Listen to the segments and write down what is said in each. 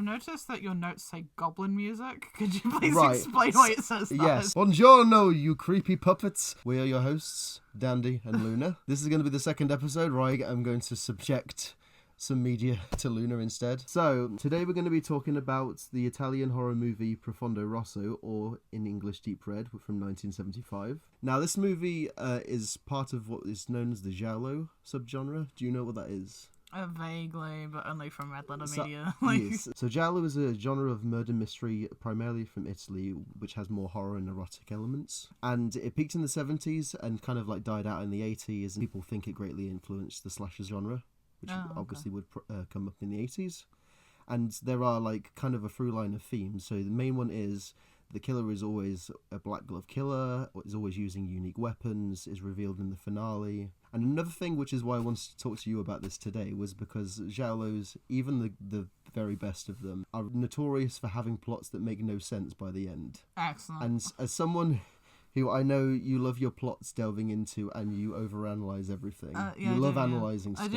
I've noticed that your notes say goblin music. Could you please Right. explain why it says that? Yes. Buongiorno, you creepy puppets. We are your hosts, Dandy and Luna. This is going to be the second episode where I'm going to subject some media to Luna instead. So, today we're going to be talking about the Italian horror movie Profondo, rosso, or in English Deep Red, from 1975. Now, this movie is part of what is known as the Giallo subgenre. Do you know what that is? Vaguely, but only from Red Letter So- Media. Yes. So Giallo is a genre of murder mystery primarily from Italy, which has more horror and erotic elements. And it peaked in the 70s and kind of like died out in the 80s. And people think it greatly influenced the slasher genre, which obviously would come up in the 80s. And there are like kind of a through line of themes. So the main one is the killer is always a black glove killer, is always using unique weapons, is revealed in the finale. And another thing, which is why I wanted to talk to you about this today, was because Giallos, even the very best of them, are notorious for having plots that make no sense by the end. Excellent. And as someone who I know you love your plots delving into and you overanalyze everything. You love analysing stuff.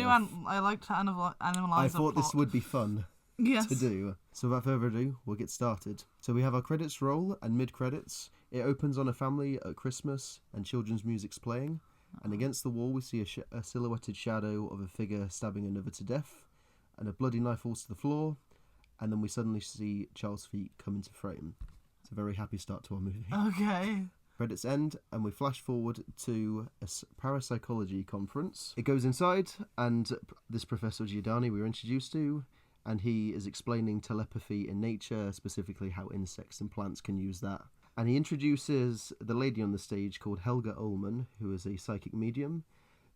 I like to analyse I thought this would be fun. Yes. To do. So without further ado, we'll get started. So we have our credits roll, and mid-credits, it opens on a family at Christmas, and children's music's playing, and against the wall we see a silhouetted shadow of a figure stabbing another to death, and a bloody knife falls to the floor, and then we suddenly see Charles' feet come into frame. It's a very happy start to our movie. Okay. Credits end, and we flash forward to a parapsychology conference. It goes inside, and this Professor Giordani we were introduced to, and he is explaining telepathy in nature, specifically how insects and plants can use that. And he introduces the lady on the stage called Helga Ullman, who is a psychic medium,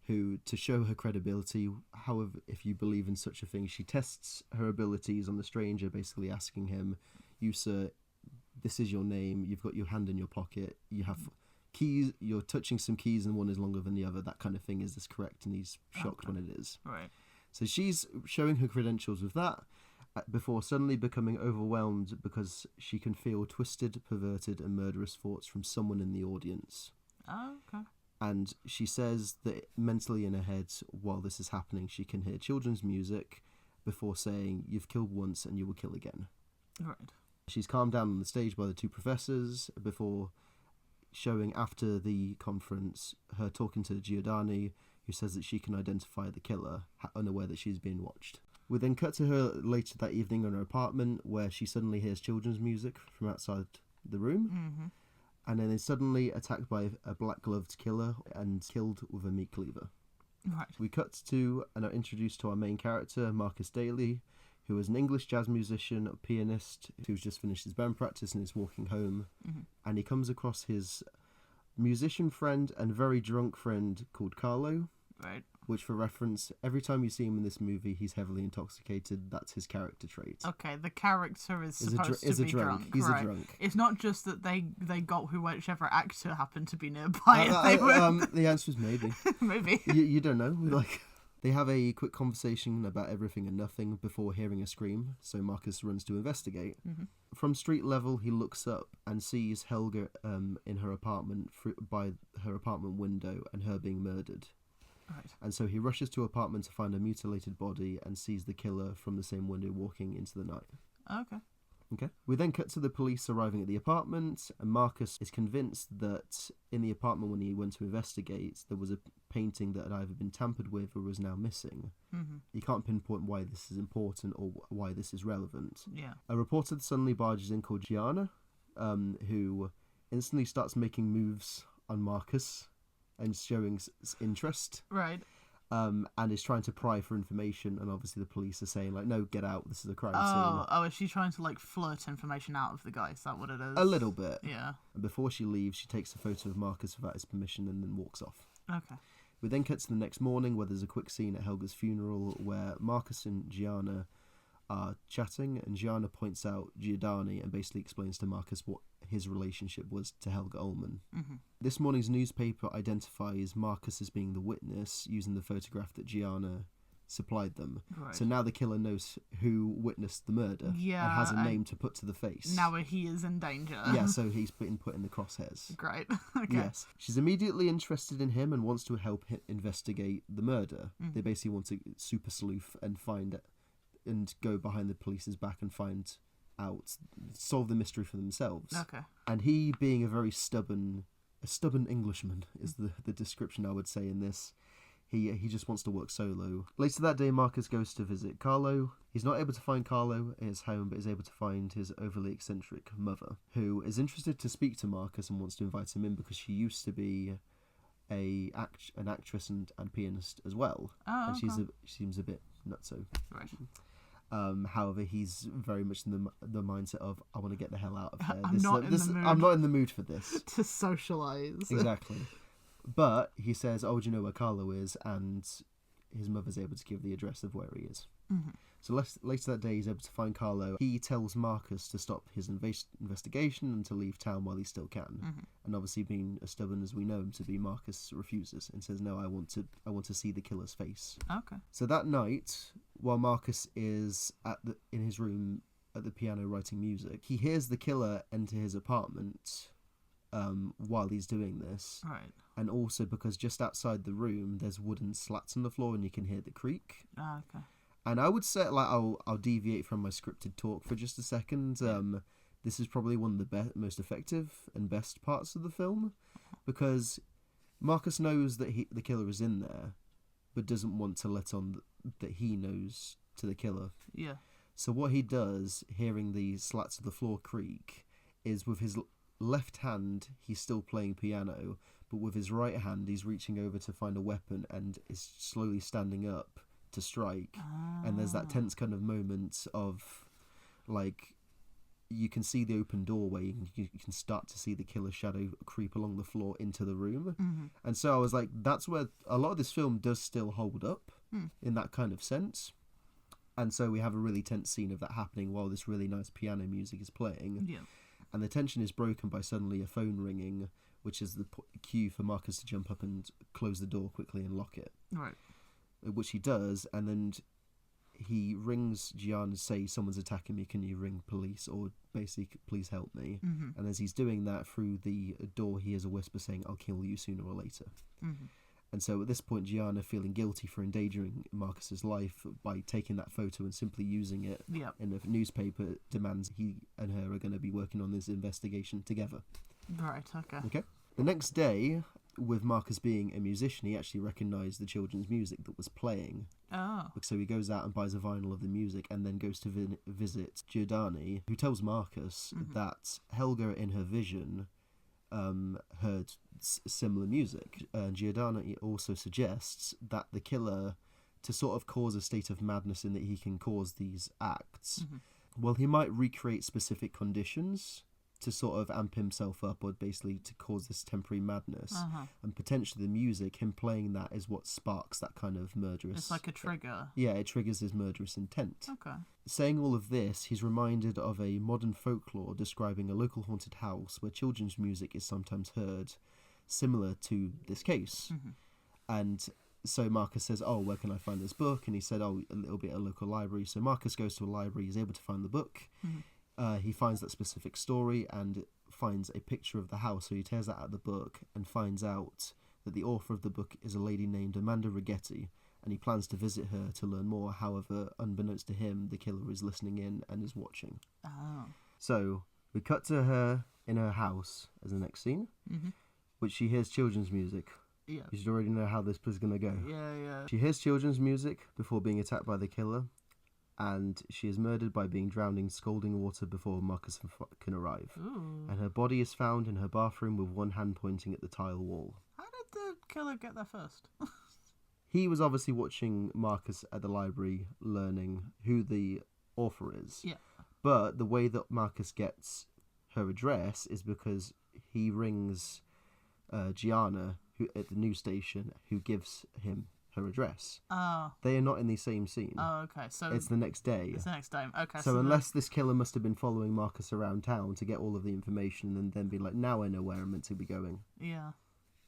who, to show her credibility, however, if you believe in such a thing, she tests her abilities on the stranger, basically asking him, "You, sir, this is your name, you've got your hand in your pocket, you have keys, you're touching some keys and one is longer than the other, that kind of thing, is this correct?" And he's shocked when it is. Right. So she's showing her credentials with that before suddenly becoming overwhelmed because she can feel twisted, perverted and murderous thoughts from someone in the audience. Oh, okay. And she says that mentally in her head, while this is happening, she can hear children's music before saying, "You've killed once and you will kill again." Right. She's calmed down on the stage by the two professors before showing, after the conference, her talking to Giordani, who says that she can identify the killer, unaware that she's being watched. We then cut to her later that evening in her apartment, where she suddenly hears children's music from outside the room, and then is suddenly attacked by a black-gloved killer and killed with a meat cleaver. Right. We cut to and are introduced to our main character, Marcus Daly, who is an English jazz musician, a pianist, who's just finished his band practice and is walking home, and he comes across his musician friend and very drunk friend called Carlo. Right. Which, for reference, every time you see him in this movie, he's heavily intoxicated. That's his character trait. Okay, the character is supposed to be drunk. He's right. a drunk. It's not just that they got whichever actor happened to be nearby. The answer is maybe. Maybe. You don't know. They have a quick conversation about everything and nothing before hearing a scream, so Marcus runs to investigate. From street level, he looks up and sees Helga in her apartment by her apartment window and her being murdered. Right. And so he rushes to her apartment to find a mutilated body and sees the killer from the same window walking into the night. Okay. We then cut to the police arriving at the apartment, and Marcus is convinced that in the apartment when he went to investigate, there was a painting that had either been tampered with or was now missing. He can't pinpoint why this is important or why this is relevant. Yeah. A reporter suddenly barges in called Gianna, who instantly starts making moves on Marcus and showing interest. Right. And is trying to pry for information, and obviously the police are saying, like, "No, get out, this is a crime scene." Oh, is she trying to, like, flirt information out of the guy? Is that what it is? A little bit. Yeah. And before she leaves, she takes a photo of Marcus without his permission and then walks off. Okay. We then cut to the next morning, where there's a quick scene at Helga's funeral, where Marcus and Gianna are chatting, and Gianna points out Giordani and basically explains to Marcus what his relationship was to Helga Ullman. This morning's newspaper identifies Marcus as being the witness using the photograph that Gianna supplied them. Right. So now the killer knows who witnessed the murder and has a name to put to the face. Now he is in danger. Yeah, so he's been put in the crosshairs. Great. Okay. Yes. She's immediately interested in him and wants to help investigate the murder. They basically want to super sleuth and find and go behind the police's back and solve the mystery for themselves. Okay. And he, being a very stubborn Englishman, is the description I would say in this. He just wants to work solo. Later that day, Marcus goes to visit Carlo. He's not able to find Carlo at his home, but is able to find his overly eccentric mother, who is interested to speak to Marcus and wants to invite him in because she used to be an actress and pianist as well. Oh, okay. And she seems a bit nutso. Right. However, he's very much in the mindset of, I want to get the hell out of here. I'm not in the mood for this. To socialise. Exactly. But he says, oh, do you know where Carlo is? And his mother's able to give the address of where he is. Mm-hmm. So later that day, he's able to find Carlo. He tells Marcus to stop his investigation and to leave town while he still can. Mm-hmm. And obviously, being as stubborn as we know him to be, Marcus refuses and says, no, I want to see the killer's face. Okay. So that night, while Marcus is in his room at the piano writing music, he hears the killer enter his apartment while he's doing this. Right. And also because just outside the room, there's wooden slats on the floor and you can hear the creak. Okay. And I would say, I'll deviate from my scripted talk for just a second. This is probably one of the most effective and best parts of the film, because Marcus knows that the killer is in there, but doesn't want to let on that he knows to the killer. Yeah. So what he does, hearing the slats of the floor creak, is with his left hand, he's still playing piano, but with his right hand, he's reaching over to find a weapon and is slowly standing up to strike. And there's that tense kind of moment of, like, you can see the open doorway, you can start to see the killer shadow creep along the floor into the room. Mm-hmm. And so I was like, that's where a lot of this film does still hold up in that kind of sense. And so we have a really tense scene of that happening while this really nice piano music is playing. Yeah. And the tension is broken by suddenly a phone ringing, which is the cue for Marcus to jump up and close the door quickly and lock it. Right. Which he does, and then he rings Gian and says, someone's attacking me, can you ring police, or basically, please help me. Mm-hmm. And as he's doing that, through the door, he hears a whisper saying, I'll kill you sooner or later. Mm-hmm. And so at this point, Gianna, feeling guilty for endangering Marcus's life by taking that photo and simply using it in a newspaper, demands he and her are going to be working on this investigation together. Right, okay. The next day, with Marcus being a musician, he actually recognised the children's music that was playing. Oh. So he goes out and buys a vinyl of the music and then goes to visit Giordani, who tells Marcus that Helga, in her vision, heard similar music. Giordani also suggests that the killer, to sort of cause a state of madness in that he can cause these acts, well, he might recreate specific conditions to sort of amp himself up, or basically to cause this temporary madness. And potentially the music, him playing that, is what sparks that kind of murderous... It's like a trigger. Yeah, it triggers his murderous intent. Okay. Saying all of this, he's reminded of a modern folklore describing a local haunted house where children's music is sometimes heard, similar to this case. And so Marcus says, oh, where can I find this book? And he said, oh, a little bit at a local library. So Marcus goes to a library, he's able to find the book. He finds that specific story and finds a picture of the house. So he tears that out of the book and finds out that the author of the book is a lady named Amanda Rigetti, and he plans to visit her to learn more. However, unbeknownst to him, the killer is listening in and is watching. Oh. So we cut to her in her house as the next scene, which she hears children's music. Yeah. You should already know how this is going to go. Yeah. She hears children's music before being attacked by the killer, and she is murdered by being drowned in scalding water before Marcus can arrive. Ooh. And her body is found in her bathroom with one hand pointing at the tile wall. How did the killer get there first? He was obviously watching Marcus at the library, learning who the author is. Yeah. But the way that Marcus gets her address is because he rings Gianna, who at the news station, who gives him her address. Oh. They are not in the same scene. Oh, okay. So it's the next day. It's the next day. Okay. So unless this killer must have been following Marcus around town to get all of the information and then be like, now I know where I'm meant to be going. Yeah.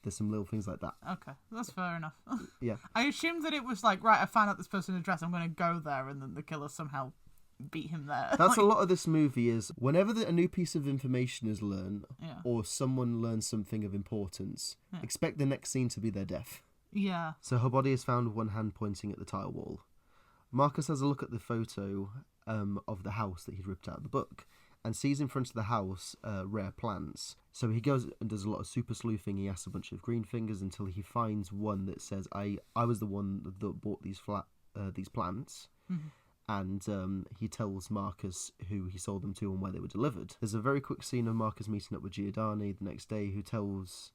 There's some little things like that. Okay, that's fair enough. Yeah. I assumed that it was like, right, I found out this person's address, I'm going to go there, and then the killer somehow beat him there. That's a lot of this movie is, whenever a new piece of information is learned, Yeah. or someone learns something of importance, expect the next scene to be their death. Yeah. So her body is found with one hand pointing at the tile wall. Marcus has a look at the photo of the house that he'd ripped out of the book and sees in front of the house rare plants. So he goes and does a lot of super sleuthing. He asks a bunch of green fingers until he finds one that says, I was the one that bought these plants. Mm-hmm. And he tells Marcus who he sold them to and where they were delivered. There's a very quick scene of Marcus meeting up with Giordani the next day, who tells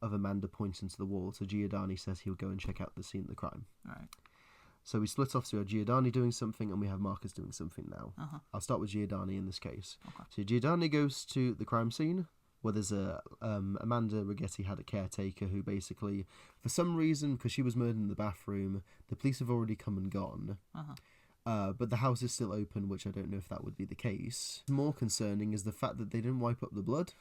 of Amanda pointing to the wall. So Giordani says he'll go and check out the scene of the crime. Right. So we split off, so we have Giordani doing something and we have Marcus doing something now. Uh-huh. I'll start with Giordani in this case. Okay. So Giordani goes to the crime scene where there's Amanda Rigetti had a caretaker who basically, for some reason, because she was murdered in the bathroom, the police have already come and gone. Uh-huh. But the house is still open, which I don't know if that would be the case. More concerning is the fact that they didn't wipe up the blood.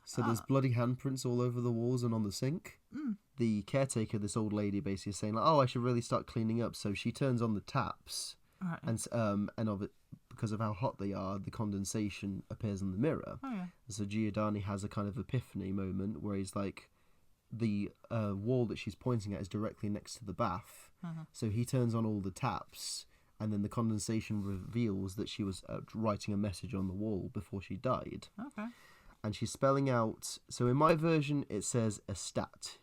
So there's bloody handprints all over the walls and on the sink. Mm. The caretaker, this old lady, basically is saying, like, "Oh, I should really start cleaning up." So she turns on the taps, Right. and of it, because of how hot they are, the condensation appears in the mirror. Oh, yeah. So Giordani has a kind of epiphany moment where he's like, the wall that she's pointing at is directly next to the bath. Uh-huh. So he turns on all the taps, and then the condensation reveals that she was writing a message on the wall before she died. Okay. And she's spelling out, so in my version it says a stat,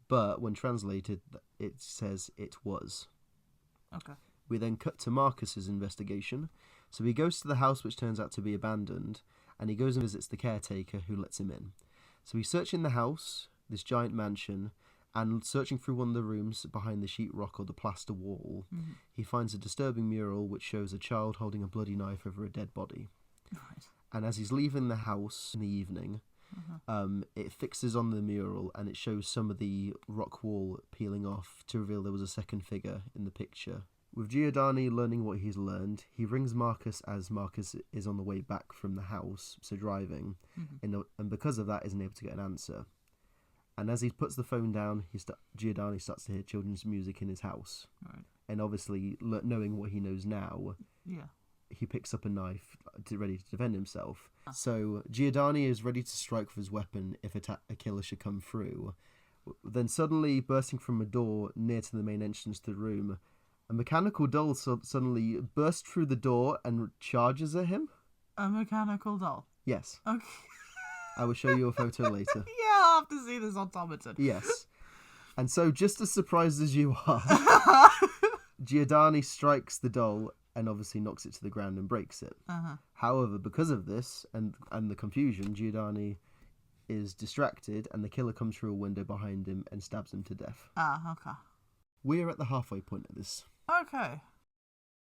but when translated it says it was. Okay. We then cut to Marcus's investigation. So he goes to the house, which turns out to be abandoned, and he goes and visits the caretaker, who lets him in. So he's searching the house, this giant mansion, and searching through one of the rooms behind the sheetrock or the plaster wall, Mm-hmm. he finds a disturbing mural which shows a child holding a bloody knife over a dead body. Right. And as he's leaving the house in the evening, it fixes on the mural and it shows some of the rock wall peeling off to reveal there was a second figure in the picture. With Giordani learning what he's learned, he rings Marcus as Marcus is on the way back from the house, so driving, and because of that isn't able to get an answer. And as he puts the phone down, Giordani starts to hear children's music in his house. Right. And obviously, knowing what he knows now, Yeah. he picks up a knife ready to defend himself. So Giordani is ready to strike with his weapon if a killer should come through. Then suddenly, bursting from a door near to the main entrance to the room, a mechanical doll suddenly bursts through the door and charges at him. A mechanical doll. Yes. Okay. I will show you a photo later. Yeah, I'll have to see this automaton. Yes. And so, just as surprised as you are, Giordani strikes the doll and obviously knocks it to the ground and breaks it. Uh-huh. However, because of this and the confusion, Giordani is distracted and the killer comes through a window behind him and stabs him to death. Ah, okay. We're at the halfway point of this. Okay.